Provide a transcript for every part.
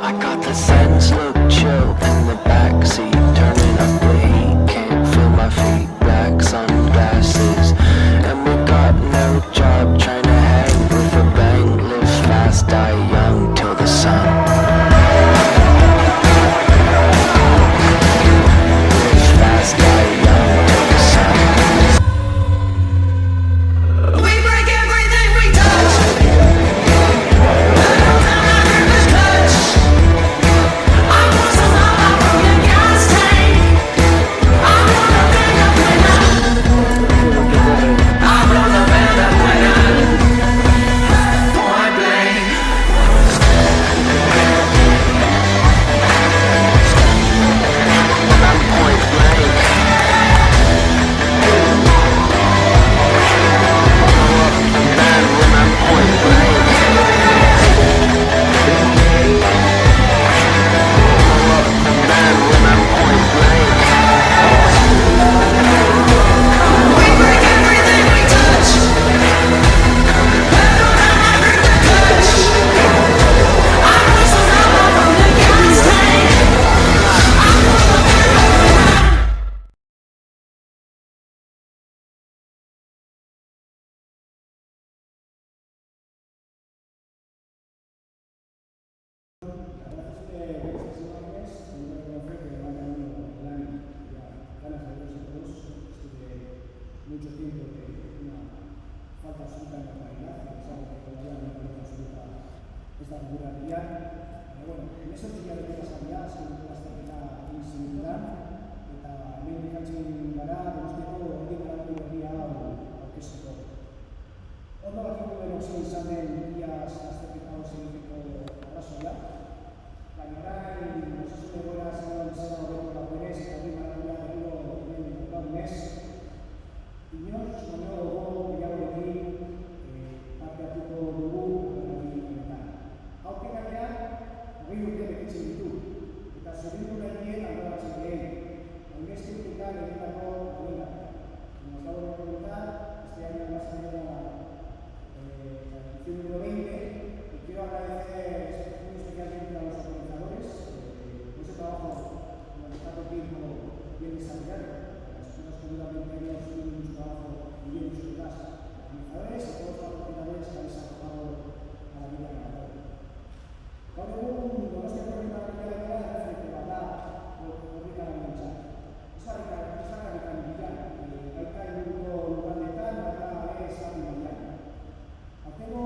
I got the sense, look chill in the backseat, turning up the heat, can't feel my feet, black sunglasses, and we got no job, trying to hang with a bang, live fast, die young, till the sun. Live fast, die young, till the sun. We break everything we touch. Metal down our river's touch. I want some of my broken gas tank. I wanna bring up winner. I wanna bring up winner. Point blank. I'm point blank. Man, when I'm point blank. Man, when I'm point blank. We break everything we touch. Metal down our river's touch. I want some rubber from the gas tank. I wanna bring up winner. Mucho tiempo de una falta absoluta de normalidad, que pensamos que todavía no hay absoluta esta regularidad. Pero bueno, en esos días de pasaría, según la estrategia insingular, eta hemen ikatzen gara, guztiako hori garatu berria aurkezteko. Ondo bakigu denokzio izan den iaz azterketa egiteko arrazoia, baina orain osasun egoera zegoen zera horretu dagoenez, eta hori maratuak berriro hemen dagoenez, inoiz baino dugu gehiagorekin parte hartuko dugu agerraldi honetan. Hauke gainean, 20 urte betetzen ditu, eta zoriondu nahi dien antolatzen diren. Hainbeste urtetan egindako horrela. Nos dado a comentar, este año más allá de la edición número 20, y quiero agradecer muy especialmente a los organizadores por ese trabajo durante tanto tiempo bien desarrollado. Las cosas que duramente habían sido mucho trabajo y bien mucho detrás. Organizadores y todos los patrocinadores que habéis aportado a la vida de la web. Gaur egun, Donostia Proiektuak erreferentea da horrekaren nintzat. Ez harrikarik bilan, baita inguruko lurraldeetan, baita ere estatu mailan. Aurtengo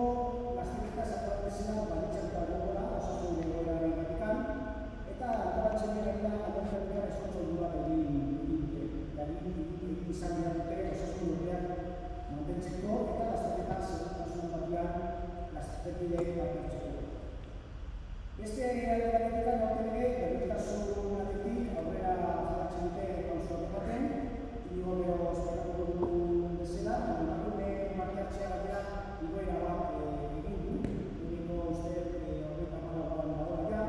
lasterketas antolatzea baldintzatuta dagoela osasun egoeragatik, eta antolatzen dira antolatzen esfortzu helburuak egin dute. Egin izan behar dute osasun urteak mantentzeko eta lasterketak segurtasun batean lasterkideen parte hartzeko. Beste alde batetik aurten ere berdintasun aldetik aurrera jarraitzen dute pausoak ematen, igo gero esperatuko dugun bezala, emakumeen parte hartzea batera igoera bat egin du, egiko uste horreta malagoan dagoela ja,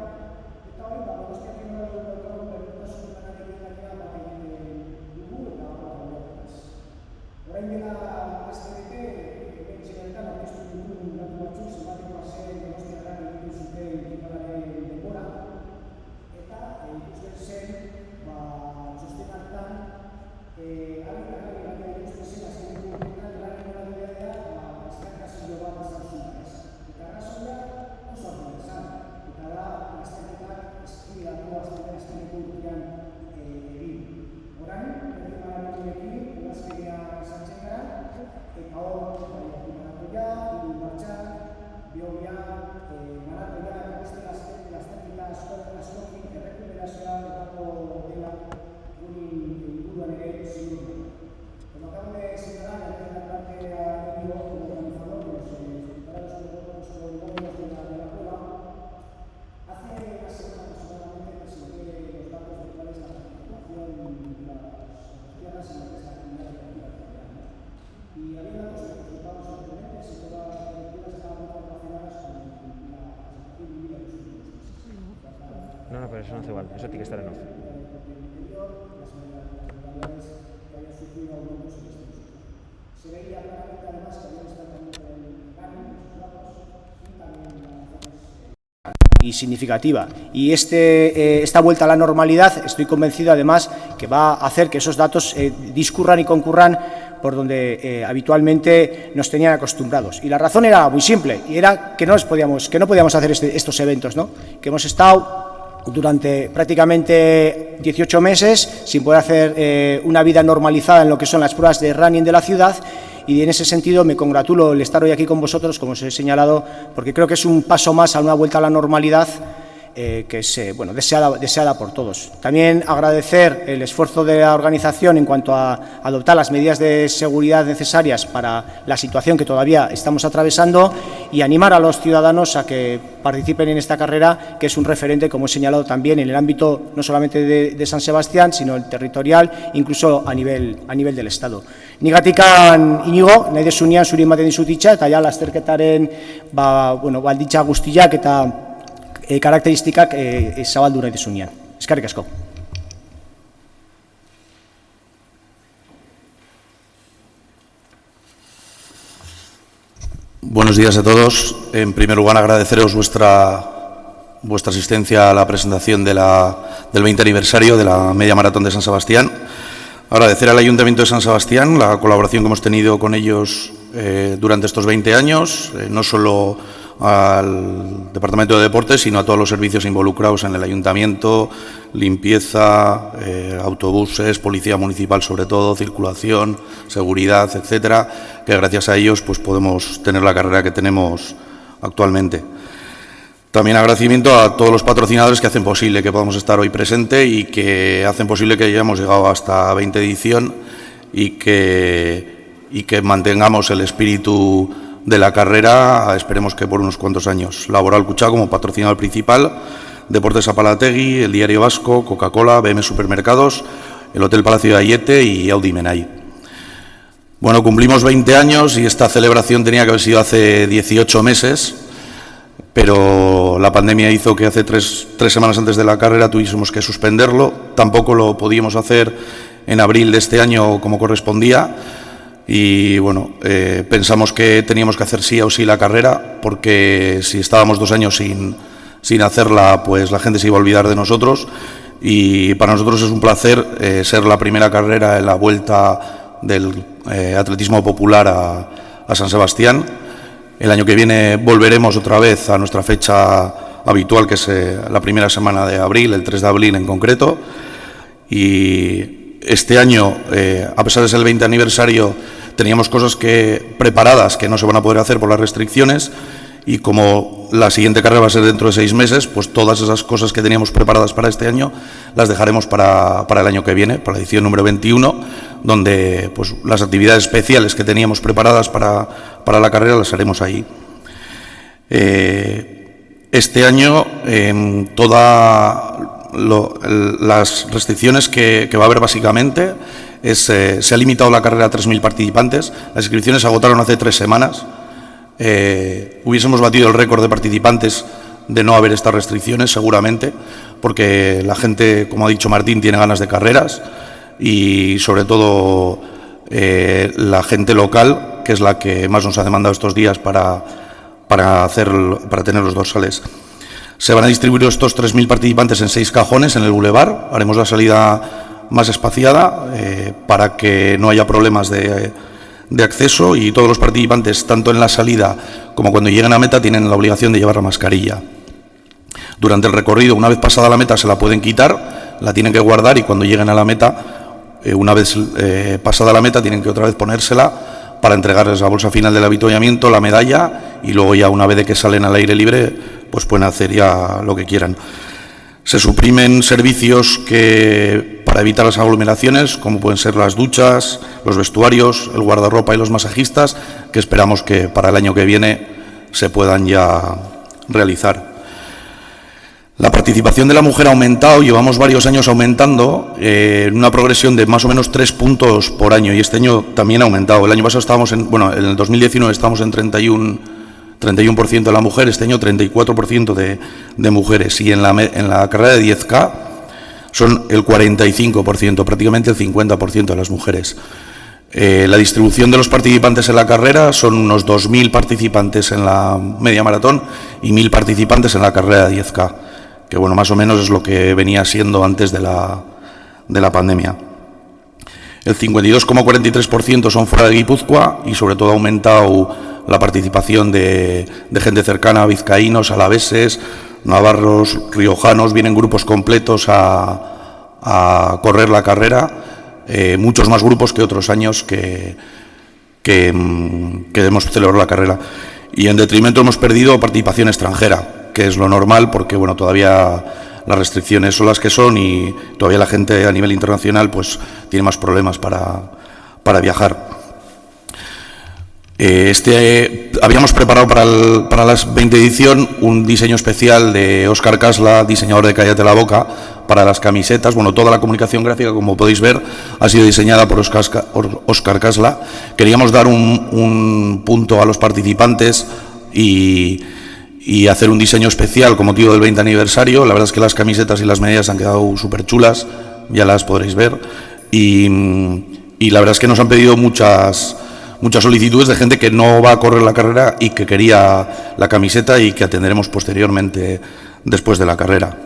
eta hori Donostiak egin daukagun berdintasun lanarekin gainera bat egin dugu eta horretaz. Orain dela astebete, pentsionetan aurkeztu dugun datu batzuk zenbateko zen Donostiarrak egiten zuten ekitalaren denbora, eta ikusten zen txosten hartan ikusten zen azkeneko urteetan laren norabidea estankazio bat izan zuen ez. Eta arrazoia oso argi izan, eta da lasterketak eskibidatu azkeneko urtean egin. Orain, maratoiekin, udazkeria izantzen gara, eta hor, maratoia, martxak, biobia, maratoia, eta beste lasterketa askokin errekuperazioa edako dela guri inguruan ere ziur. Como acabo de señalar, la primera parte ha tenido como organizador los voluntarios de la prueba. Hace una semana aproximadamente presenté los datos de cuál es la participación de las tierras en lo que es la actividad deportiva italiana. Y había datos que resultaban sorprendentes y todas las lecturas estaban muy relacionadas con la situación vivida en los últimos meses. No, pero eso no hace igual, eso tiene que estar en off. Las modalidades que hayan sufrido aumentos en este uso. Se veía claramente además que había un estancamiento en el ganio, en sus datos, y también en las zonas y significativa. Y esta vuelta a la normalidad, estoy convencido además que va a hacer que esos datos discurran y concurran por donde habitualmente nos tenían acostumbrados. Y la razón era muy simple, y era que no podíamos hacer estos eventos, ¿no? Que hemos estado durante prácticamente 18 meses sin poder hacer una vida normalizada en lo que son las pruebas de running de la ciudad, y en ese sentido me congratulo el estar hoy aquí con vosotros, como os he señalado, porque creo que es un paso más a una vuelta a la normalidad que es deseada por todos. También agradecer el esfuerzo de la organización en cuanto a adoptar las medidas de seguridad necesarias para la situación que todavía estamos atravesando, y animar a los ciudadanos a que participen en esta carrera, que es un referente, como he señalado también, en el ámbito no solamente de San Sebastián, sino el territorial, incluso a nivel del Estado. Nigatik inigo, nahi desunean zuri ematen dizutitza, eta ja lasterketaren baldintza guztiak eta karakteristikak zabaldu nahi desunean. Eskerrik asko. Buenos días a todos. En primer lugar, agradeceros vuestra asistencia a la presentación del 20 aniversario de la Media Maratón de San Sebastián. Agradecer al Ayuntamiento de San Sebastián la colaboración que hemos tenido con ellos durante estos 20 años, no solo al Departamento de Deportes, sino a todos los servicios involucrados en el Ayuntamiento, limpieza, autobuses, policía municipal sobre todo, circulación, seguridad, etcétera, que gracias a ellos pues podemos tener la carrera que tenemos actualmente. También agradecimiento a todos los patrocinadores que hacen posible que podamos estar hoy presente y que hacen posible que hayamos llegado hasta 20 edición y que mantengamos el espíritu de la carrera, esperemos que por unos cuantos años. Laboral Cuchá como patrocinador principal, Deportes Apalategui, el Diario Vasco, Coca-Cola, BM Supermercados, el Hotel Palacio de Ayete y Audi Menai. Bueno, cumplimos 20 años y esta celebración tenía que haber sido hace 18 meses, pero la pandemia hizo que hace tres semanas antes de la carrera tuviésemos que suspenderlo. Tampoco lo podíamos hacer en abril de este año como correspondía. Y bueno, pensamos que teníamos que hacer sí o sí la carrera, porque si estábamos 2 años sin hacerla, pues la gente se iba a olvidar de nosotros, y para nosotros es un placer ser la primera carrera en la vuelta del atletismo popular a San Sebastián. El año que viene volveremos otra vez a nuestra fecha habitual, que es la primera semana de abril, el 3 de abril en concreto, y este año, a pesar de ser el 20 aniversario, teníamos cosas preparadas que no se van a poder hacer por las restricciones, y como la siguiente carrera va a ser dentro de 6 meses, pues todas esas cosas que teníamos preparadas para este año las dejaremos para el año que viene, para la edición número 21, donde pues las actividades especiales que teníamos preparadas para la carrera las haremos ahí. Este año, las restricciones que va a haber básicamente se ha limitado la carrera a 3.000 participantes. Las inscripciones se agotaron hace 3 semanas. Hubiésemos batido el récord de participantes de no haber estas restricciones, seguramente, porque la gente, como ha dicho Martín, tiene ganas de carreras, y sobre todo la gente local, que es la que más nos ha demandado estos días para tener los dorsales. Se van a distribuir estos 3.000 participantes en 6 cajones en el bulevar. Haremos la salida más espaciada para que no haya problemas de acceso, y todos los participantes, tanto en la salida como cuando lleguen a meta, tienen la obligación de llevar la mascarilla. Durante el recorrido, una vez pasada la meta, se la pueden quitar, la tienen que guardar, y cuando lleguen a la meta, una vez pasada la meta, tienen que otra vez ponérsela para entregarles la bolsa final del avituallamiento, la medalla, y luego ya una vez de que salen al aire libre, pues pueden hacer ya lo que quieran. Se suprimen servicios para evitar las aglomeraciones, como pueden ser las duchas, los vestuarios, el guardarropa y los masajistas, que esperamos que para el año que viene se puedan ya realizar. La participación de la mujer ha aumentado, llevamos varios años aumentando, en una progresión de más o menos 3 puntos por año, y este año también ha aumentado. El año pasado estábamos en el 2019 estábamos en 31% de la mujer, este año 34% de mujeres, y en la carrera de 10K son el 45%, prácticamente el 50% de las mujeres. La distribución de los participantes en la carrera son unos 2.000 participantes en la media maratón y 1.000 participantes en la carrera de 10K, que bueno, más o menos es lo que venía siendo antes de la pandemia. El 52,43% son fuera de Guipúzcoa y sobre todo ha aumentado la participación de gente cercana, vizcaínos, alaveses, navarros, riojanos, vienen grupos completos a correr la carrera, muchos más grupos que otros años que hemos celebrado la carrera. Y en detrimento hemos perdido participación extranjera, que es lo normal porque bueno, todavía las restricciones son las que son y todavía la gente a nivel internacional pues tiene más problemas para viajar. Habíamos preparado para la 20 edición un diseño especial de Óscar Casla, diseñador de Cállate la Boca, para las camisetas. Bueno, toda la comunicación gráfica, como podéis ver, ha sido diseñada por Óscar Casla. Queríamos dar un punto a los participantes y hacer un diseño especial con motivo del 20 aniversario. La verdad es que las camisetas y las medidas han quedado súper chulas, ya las podréis ver. Y la verdad es que nos han pedido muchas solicitudes de gente que no va a correr la carrera y que quería la camiseta y que atenderemos posteriormente después de la carrera.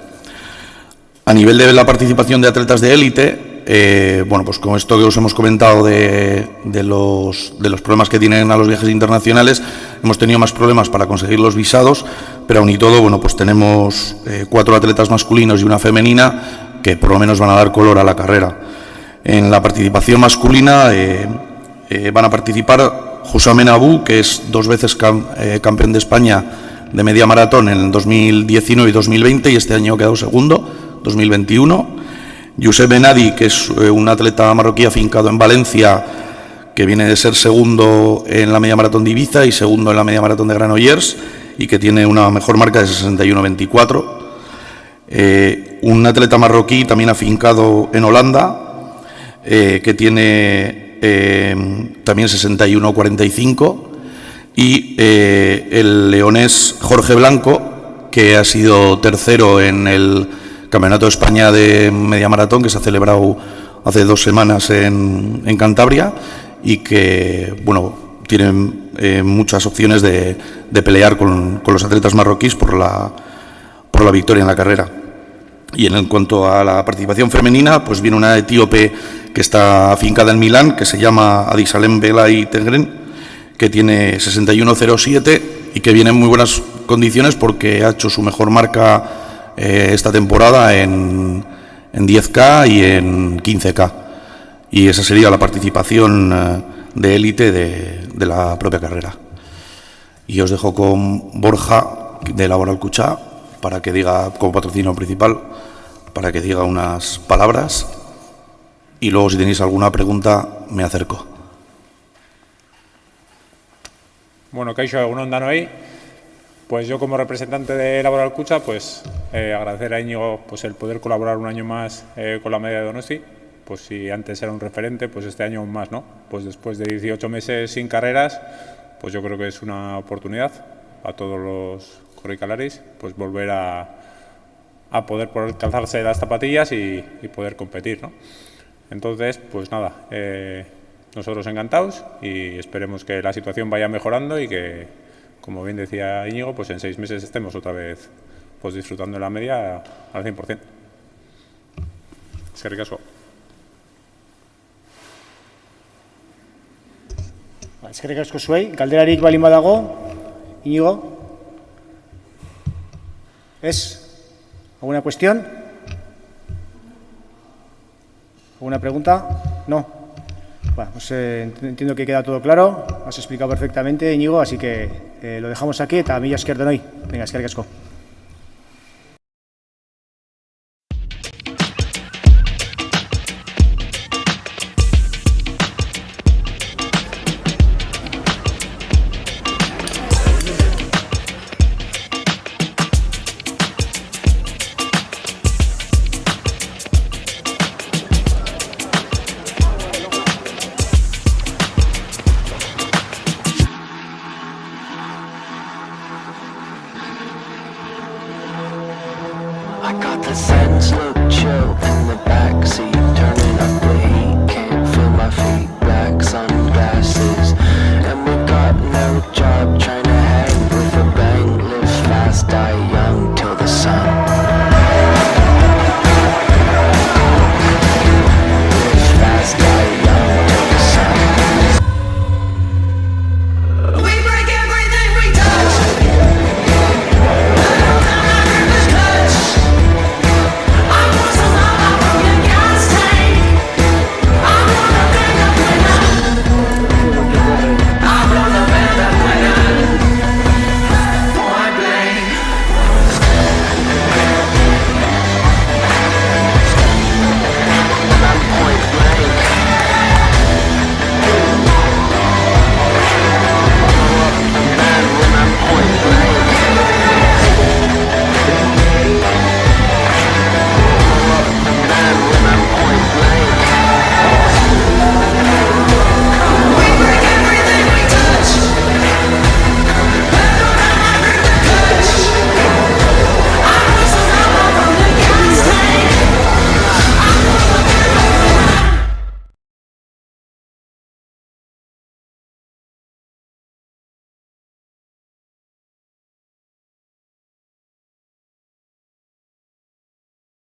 A nivel de la participación de atletas de élite, bueno, pues con esto que os hemos comentado de los problemas que tienen a los viajes internacionales, hemos tenido más problemas para conseguir los visados, pero aún y todo, bueno, pues tenemos 4 atletas masculinos y una femenina que por lo menos van a dar color a la carrera. En la participación masculina van a participar José Amenabú, que es 2 veces campeón de España de media maratón en 2019 y 2020 y este año ha quedado segundo, 2021. Youssef Benadi, que es un atleta marroquí afincado en Valencia, que viene de ser segundo en la media maratón de Ibiza y segundo en la media maratón de Granollers y que tiene una mejor marca de 61:24. Un atleta marroquí también afincado en Holanda, que tiene también 61:45, y el leonés Jorge Blanco, que ha sido tercero en el Campeonato de España de media maratón que se ha celebrado hace 2 semanas en Cantabria y que bueno, tienen muchas opciones de pelear con los atletas marroquíes por la victoria en la carrera. Y en cuanto a la participación femenina, pues viene una etíope que está afincada en Milán, que se llama Adisalem Belay Tegren, que tiene 61:07 y que viene en muy buenas condiciones porque ha hecho su mejor marca esta temporada en 10K y en 15K. Y esa sería la participación de élite de la propia carrera. Y os dejo con Borja de Laboral Cuchá para que diga, como patrocinio principal, para que diga unas palabras y luego si tenéis alguna pregunta me acerco. Bueno, Kaixo, egunon danoi. Pues yo como representante de Laboral Cucha, pues agradecer a Íñigo pues, el poder colaborar un año más con la media de Donosti. Pues si antes era un referente, pues este año aún más, ¿no? Pues después de 18 meses sin carreras, pues yo creo que es una oportunidad a todos los corricalaris, pues volver a poder calzarse las zapatillas y poder competir, ¿no? Entonces, pues nada, nosotros encantados y esperemos que la situación vaya mejorando y que, como bien decía Íñigo, pues en 6 meses estemos otra vez pues disfrutando de la media al 100%. Eskerrik asko. Eskerrik asko zuei, galderarik balin badago, Íñigo. ¿Es? ¿Alguna cuestión? ¿Alguna pregunta? No. Bueno, pues entiendo que queda todo claro, has explicado perfectamente, Íñigo, así que lo dejamos aquí, eta mila esker denoi. Venga, eskerrik asko. I got the sense, look chill in the backseat, turning up the heat, can't feel my feet, back's glasses. And we got no job trying to hang with a bang. Live fast, die young.